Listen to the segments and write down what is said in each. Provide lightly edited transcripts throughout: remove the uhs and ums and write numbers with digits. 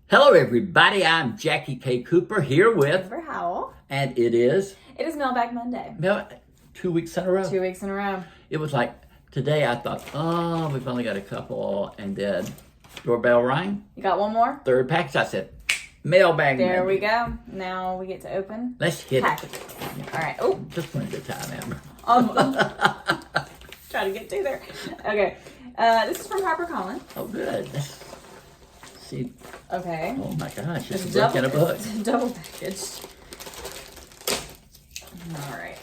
Hello, everybody. I'm Jackie K. Cooper here with, Jennifer Howell. and it is Mailbag Monday. 2 weeks in a row. 2 weeks in a row. It was like today. I thought, oh, we've only got a couple, and then doorbell rang. You got one more? Third package. I said, Mailbag There Monday. we go. Now we get to open Let's hit packages. it. All right. Oh, Just one at a time, Amber. try to get to there. Okay. This is from HarperCollins. Oh, good. Let's see. Okay. Oh my gosh, it's a book in a book. Double packaged. All right.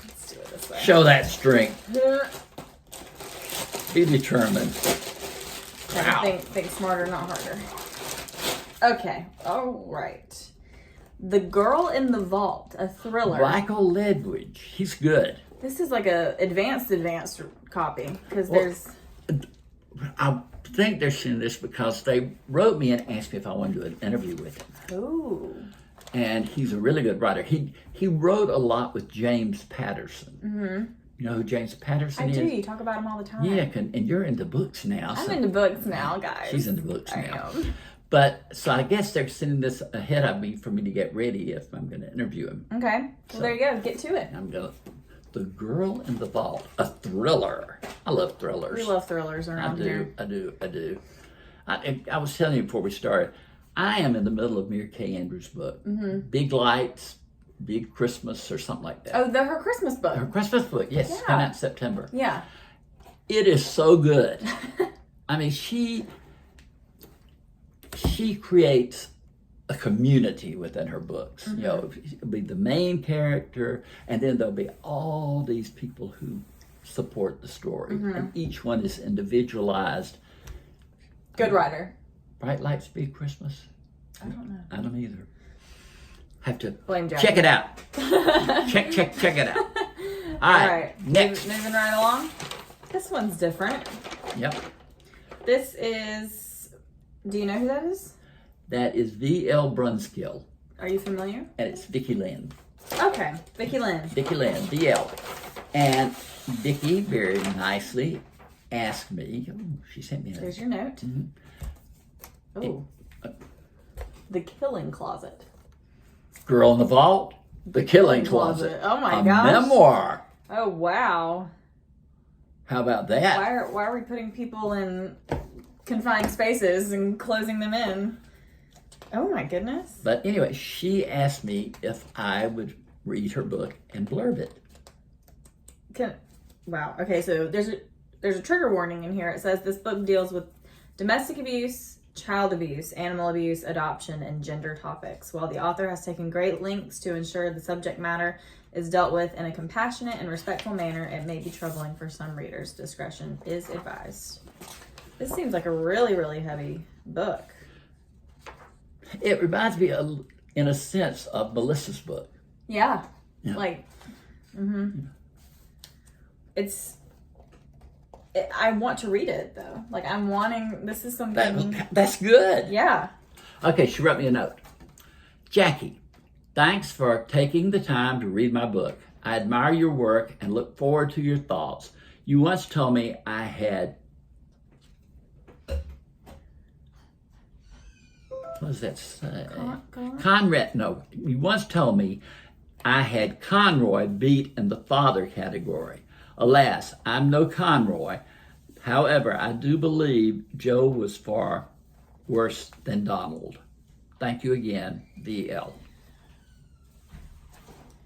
Let's do it this way. Show that strength. Be determined. Wow. Think smarter, not harder. Okay. All right. The Girl in the Vault, a thriller. Michael Ledwidge. He's good. This is like a advanced copy because there's. I think they're sending this because they wrote me and asked me if I wanted to do an interview with him. Ooh. And he's a really good writer. He wrote a lot with James Patterson. Mm-hmm. You know who James Patterson is? I do. You talk about him all the time. Yeah, and you're into books now. I'm into books now, guys. She's into books now. I am. But so I guess they're sending this ahead of me for me to get ready if I'm going to interview him. Okay. Well, there you go. Get to it. I'm going to. The Girl in the Vault, a thriller. I love thrillers. We love thrillers around here. I do. I was telling you before we started, I am in the middle of Mary Kay Andrews' book. Mm-hmm. Big Lights, Big Christmas, or something like that. Oh, her Christmas book. Her Christmas book, yes. Yeah. Coming out in September. Yeah. It is so good. I mean, she creates a community within her books. Mm-hmm. You know, it'll be the main character, and then there'll be all these people who support the story. Mm-hmm. And each one is individualized. Good writer. Bright Lights, Big Christmas? I don't know. I don't either. Have to Blame Jackie. check it out. check it out. All right. Next. Moving right along. This one's different. Yep. This is. Do you know who that is? That is V.L. Brunskill. Are you familiar? And it's Vicki Lynn. Okay. Vicki Lynn. Vicki Lynn, V.L. And Vicki very nicely asked me. Oh, she sent me a. There's your note. Mm-hmm. Oh. The Killing Closet. Girl in the Vault, The Killing Closet. Oh my a gosh. memoir. Oh wow. How about that? Why are we putting people in confined spaces and closing them in? Oh my goodness. But anyway, she asked me if I would read her book and blurb it. Wow. Okay, so there's a trigger warning in here. It says this book deals with domestic abuse, child abuse, animal abuse, adoption, and gender topics. While the author has taken great lengths to ensure the subject matter is dealt with in a compassionate and respectful manner, it may be troubling for some readers. Discretion is advised. This seems like a really, really heavy book. It reminds me, in a sense, of Melissa's book. Yeah. Yeah. Like, I want to read it, though. Like, this is something. That's good. Yeah. Okay, she wrote me a note. Jackie, thanks for taking the time to read my book. I admire your work and look forward to your thoughts. You once told me I had... What does that say? Conrad, no. You once told me I had Conroy beat in the father category. Alas, I'm no Conroy. However, I do believe Joe was far worse than Donald. Thank you again, V.L.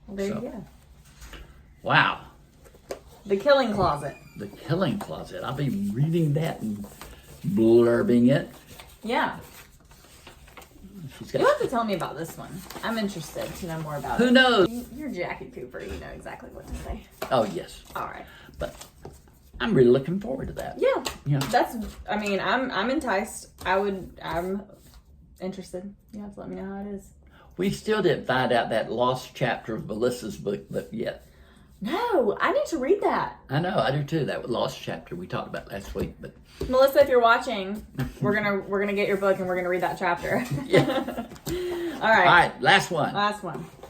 Well, there you go. Wow. The Killing Closet. The Killing Closet. I'll be reading that and blurbing it. Yeah. You'll have to tell me about this one. I'm interested to know more about it. Who knows? You're Jackie Cooper. You know exactly what to say. Oh, yes. All right. But I'm really looking forward to that. Yeah. I'm enticed. I'm interested. You have to let me know how it is. We still didn't find out that lost chapter of Melissa's book yet. No, I need to read that. I know, I do too. That lost chapter we talked about last week. But Melissa, if you're watching, we're gonna get your book and we're gonna read that chapter. Yeah. All right, last one.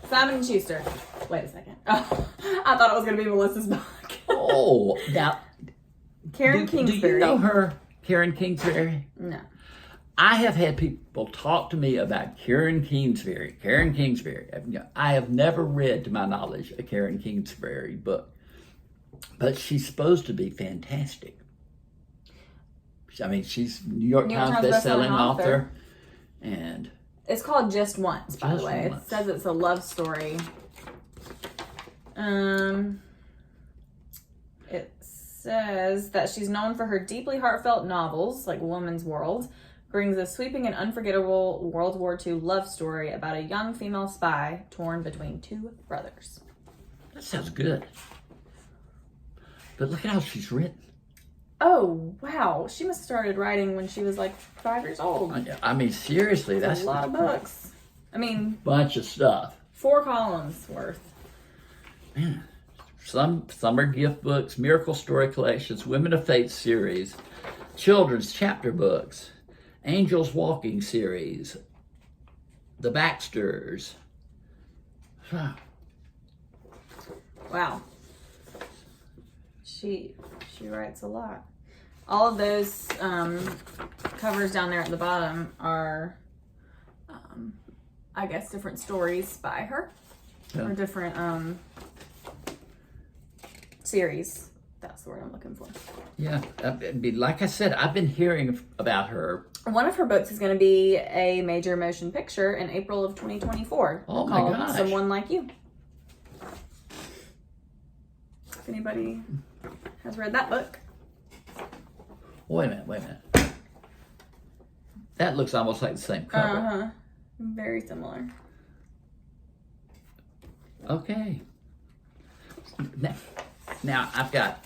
Simon and Schuster. Wait a second. Oh, I thought it was gonna be Melissa's book. Oh, now Karen Kingsbury. Do you know her, Karen Kingsbury? No. I have had people talk to me about Karen Kingsbury. I have never read, to my knowledge, a Karen Kingsbury book, but she's supposed to be fantastic. I mean, she's New York Times best-selling author, and it's called Just Once, by the way. It says it's a love story. It says that she's known for her deeply heartfelt novels, like Woman's World, brings a sweeping and unforgettable World War II love story about a young female spy torn between two brothers. That sounds good. But look at how she's written. Oh, wow. She must have started writing when she was like 5 years old. I mean, seriously, that's a lot of books. I mean, bunch of stuff. 4 columns worth. Man. Some summer gift books, miracle story collections, Women of Faith series, children's chapter books, Angels Walking series, The Baxters. Wow. She writes a lot. All of those covers down there at the bottom are, I guess, different stories by her. Yeah. Or different series. That's the word I'm looking for. Yeah. I mean, like I said, I've been hearing about her. One of her books is going to be a major motion picture in April of 2024. Oh, my called gosh. Someone Like You. If anybody has read that book. Wait a minute. That looks almost like the same cover. Uh-huh. Very similar. Okay. Now I've got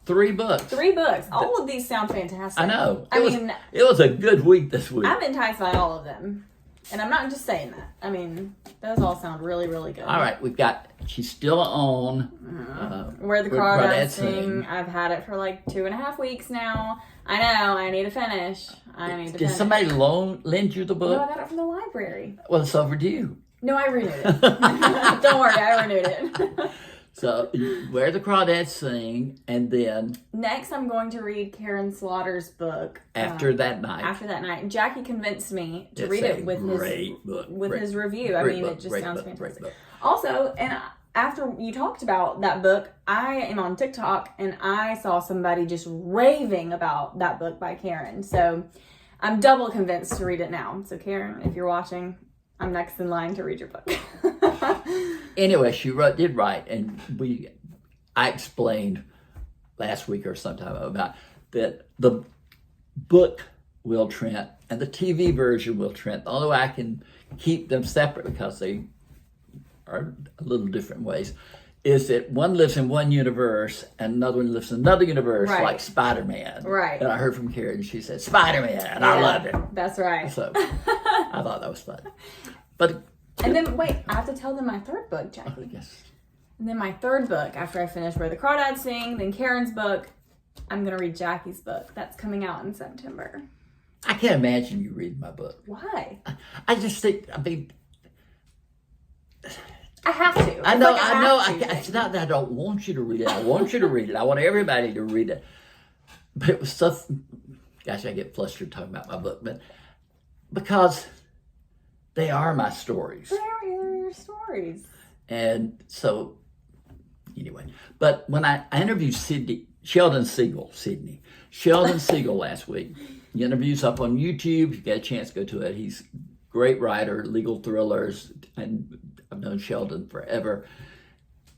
3 books. 3 books. All of these sound fantastic. I know. It was a good week this week. I'm enticed by all of them. And I'm not just saying that. I mean, those all sound really, really good. All right, she's still on Where the Crawdads Sing. I've had it for like 2.5 weeks now. I know, I need to finish. Did somebody lend you the book? No, I got it from the library. Well, it's overdue. No, I renewed it. Don't worry, I renewed it. So, Where the Crawdads Sing, and then... Next, I'm going to read Karen Slaughter's book. After that night. Jackie convinced me to read it with his review. It just sounds fantastic. Also, and after you talked about that book, I am on TikTok, and I saw somebody just raving about that book by Karen. So, I'm double convinced to read it now. So, Karen, if you're watching... I'm next in line to read your book. Anyway, she did write, and I explained last week or sometime about that the book will trend and the TV version will trend. The only way I can keep them separate, because they are a little different ways, is that one lives in one universe and another one lives in another universe, right. Like Spider-Man. Right. And I heard from Karen, she said, Spider-Man, and I love it. That's right. So I thought that was fun. And then, wait, I have to tell them my 3rd book, Jackie. Yes. And then my 3rd book, after I finish Where the Crawdads Sing, then Karen's book, I'm going to read Jackie's book. That's coming out in September. I can't imagine you reading my book. Why? I just think, I have to. I know. It's not that I don't want you to read it. I want you to read it. I want everybody to read it. But it was stuff. Gosh, I get flustered talking about my book, but because they are my stories. They are your stories. And so, anyway. But when I interviewed Sheldon Siegel last week. The interview's up on YouTube. If you get a chance, go to it. He's a great writer, legal thrillers, and I've known Sheldon forever.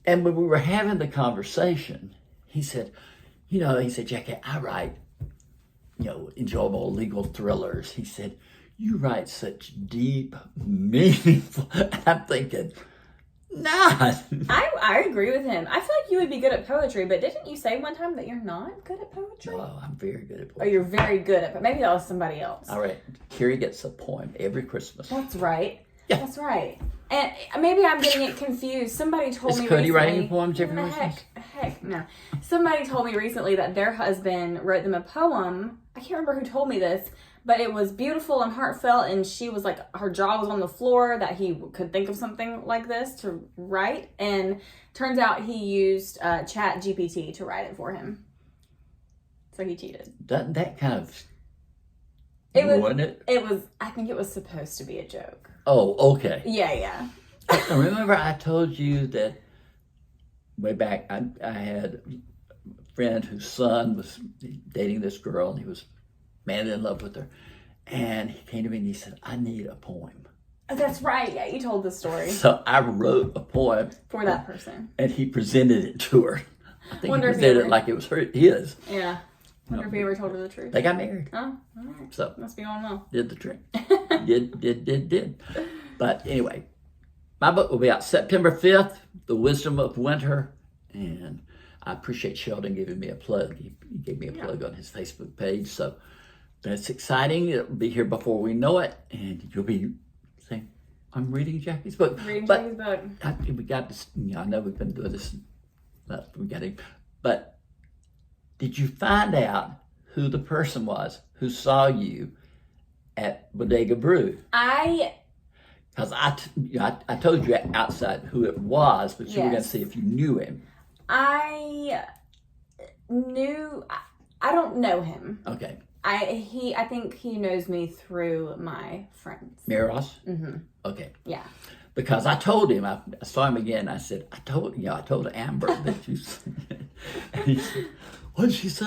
And when we were having the conversation, he said, Jackie, I write, enjoyable legal thrillers. He said, you write such deep, meaningful. I'm thinking, nah. I agree with him. I feel like you would be good at poetry, but didn't you say one time that you're not good at poetry? No, I'm very good at poetry. Oh, you're very good at poetry. Maybe that was somebody else. All right. Carrie gets a poem every Christmas. That's right. Yeah. That's right. And maybe I'm getting it confused. Somebody told me recently. Is Cody writing poems every Christmas? Heck, no. Somebody told me recently that their husband wrote them a poem. I can't remember who told me this, but it was beautiful and heartfelt, and she was like, her jaw was on the floor that he could think of something like this to write, and turns out he used Chat GPT to write it for him. So he cheated. Doesn't that kind of Wasn't it? It was. I think it was supposed to be a joke. Oh, okay. Yeah. Remember I told you that way back I had a friend whose son was dating this girl, and he was madly in love with her. And he came to me and he said, I need a poem. That's right. Yeah, you told the story. So I wrote a poem. For that person. And he presented it to her. I think Wonder he if presented he it ever- like it was his. Yeah. Wonder if he ever told her the truth. They got married. Oh, all right. So Must be going well. did the trick. did. But anyway, my book will be out September 5th, The Wisdom of Winter. And I appreciate Sheldon giving me a plug. He gave me a plug on his Facebook page. So that's exciting. It'll be here before we know it. And you'll be saying, I'm reading Jackie's book. Jackie's book. We got this, I know we've been doing this. But did you find out who the person was who saw you at Bodega Brew? Because I told you outside who it was, but you were going to see if you knew him. I don't know him. Okay. I think he knows me through my friends. Miros? Mm-hmm. Okay. Yeah. Because I told him, I saw him again. I said, I told Amber that you. And he said, what did she say?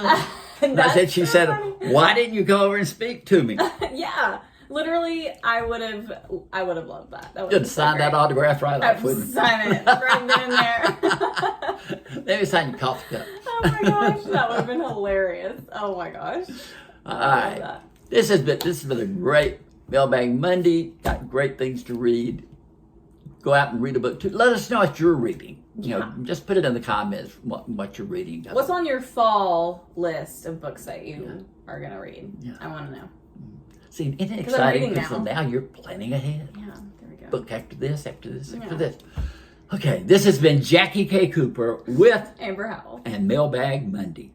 And I said, she said, funny. Why didn't you go over and speak to me? Yeah. Literally, I would have loved that. You'd sign that autograph right off, wouldn't you? Sign it right then and there. Maybe sign your coffee cup. Oh my gosh, that would have been hilarious. Oh my gosh. All right. This has been a great Mailbag Monday. Got great things to read. Go out and read a book too. Let us know what you're reading. You know, just put it in the comments what you're reading. What's on your fall list of books that you are gonna read? Yeah. I want to know. See, isn't it exciting? Because now you're planning ahead. Yeah, there we go. Book after this, after this. Okay, this has been Jackie K. Cooper with Amber Howell and Mailbag Monday.